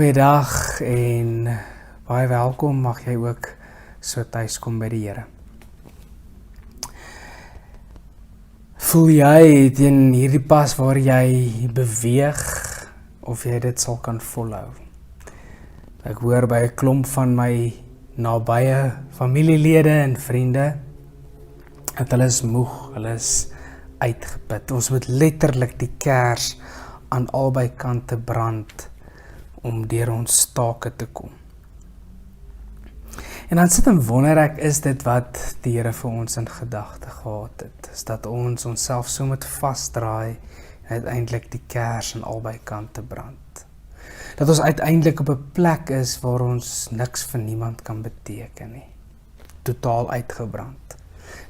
Goeiedag en baie welkom, mag jy ook so thuis kom by die Here. Voel jy teen hierdie pas waar jy beweeg of jy dit sal kan volhou? Ek hoor by 'n klomp van my nabye familielede en vriende dat hulle is moeg, hulle is uitgeput. Ons moet letterlik die kers aan albei kante brand om deur ons take te kom. En dan sit en wonder ek, is dit wat die Here vir ons in gedagte gehad het? Is dat ons onsself so moet vasdraai en uiteindelik die kers aan albei kante brand? Dat ons uiteindelik op 'n plek is waar ons niks vir niemand kan beteken nie. Totaal uitgebrand.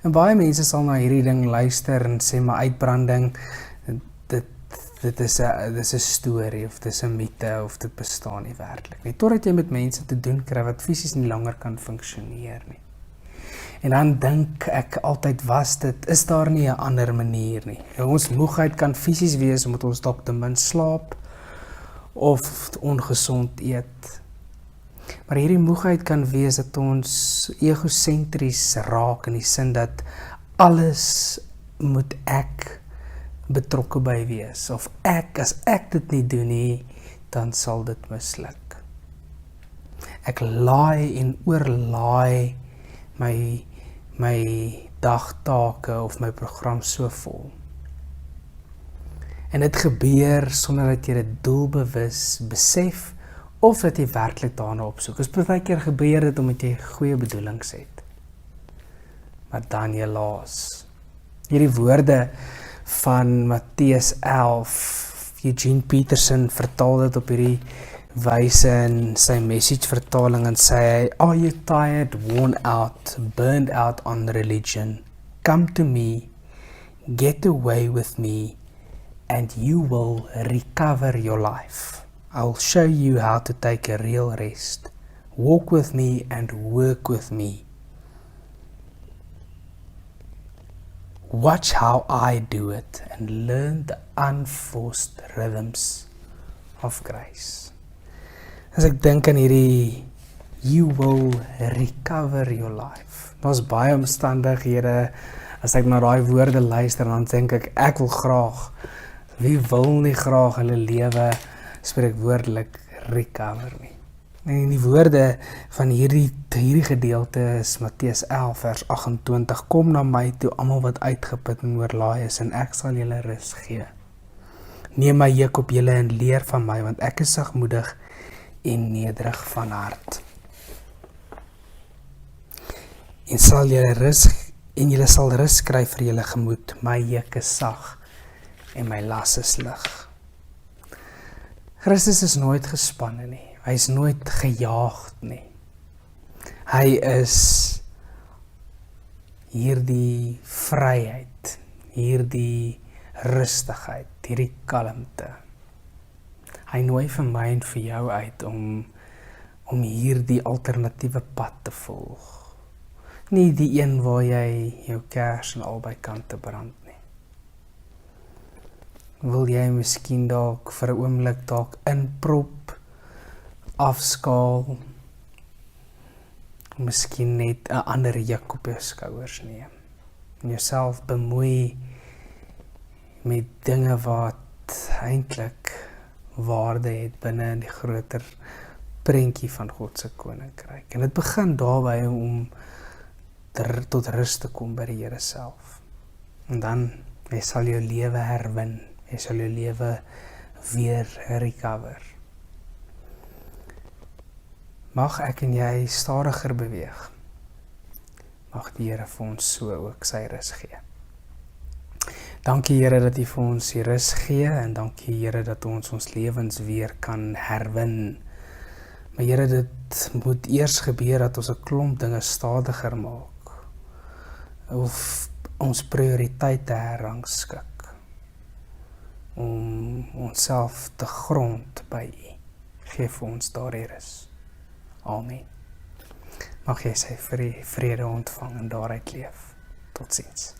En baie mense sal na hierdie ding luister en sê, maar uitbranding, dit is 'n storie, of dit is 'n mite, of dit bestaan nie werklik nie. Totdat jy met mense te doen kry wat fisies nie langer kan funksioneer nie. En dan dink ek altyd, is daar nie 'n ander manier nie. Ons moegheid kan fisies wees, omdat ons dalk te min slaap, of ongesond eet. Maar hierdie moegheid kan wees dat ons egosentries raak, in die sin dat alles moet ek betrokke by wees, of as ek dit nie doen nie, dan sal dit misluk. Ek laai en oorlaai my dagtake of my program so vol. En dit gebeur sonder dat jy dit doelbewus besef, of dat jy werklik daarna opsoek. Dus baie keer gebeur dit omdat jy goeie bedoelings het. Maar dan helaas. Hierdie woorde van Matteus 11, Eugene Peterson vertaal dit op hierdie wyse in sy message vertaling en sê hy, "Are you tired, worn out, burned out on religion? Come to me, get away with me, and you will recover your life. I'll show you how to take a real rest. Walk with me and work with me. Watch how I do it and learn the unforced rhythms of grace." As ek dink aan hierdie, you will recover your life. Daar's baie omstandighede, as ek na daai woorde luister, dan dink ek wil graag, wie wil nie graag hulle lewe spreekwoordelik recover nie. En die woorde van hierdie gedeelte is Matteus 11 vers 28. "Kom na my toe, almal wat uitgeput en oorlaai is, en ek sal julle rus gee. Neem my juk op julle en leer van my, want ek is sagmoedig en nederig van hart. En julle sal rus kry vir julle gemoed. My juk is sag en my las is lig." Christus is nooit gespanne nie. Hy is nooit gejaagd nie. Hy is hierdie vryheid, hierdie rustigheid, hierdie kalmte. Hy nooi vir my en vir jou uit om hierdie alternatiewe pad te volg. Nie die een waar jy jou kers aan albei kante brand nie. Wil jy miskien dalk vir 'n oomblik dalk inprop, afskaal, miskien net 'n ander juk op jou skouers neem, en jouself bemoei met dinge wat eintlik waarde het binne in die groter prentjie van God se koninkryk. En dit begin daarby om tot rus te kom by die Here self. En dan jy sal jou lewe herwin, jy sal jou lewe weer recover. Mag ek en jy stadiger beweeg. Mag die Here vir ons so ook sy rus gee. Dankie Here dat U vir ons die rus gee, en dankie Here dat ons lewens weer kan herwin. Maar Here, dit moet eers gebeur dat ons 'n klomp dinge stadiger maak, of ons prioriteite herrangskik, om onsself te grond by U. Geef ons daardie rus. Amen. Mag jy sy vrede ontvang en daaruit leef. Totsiens.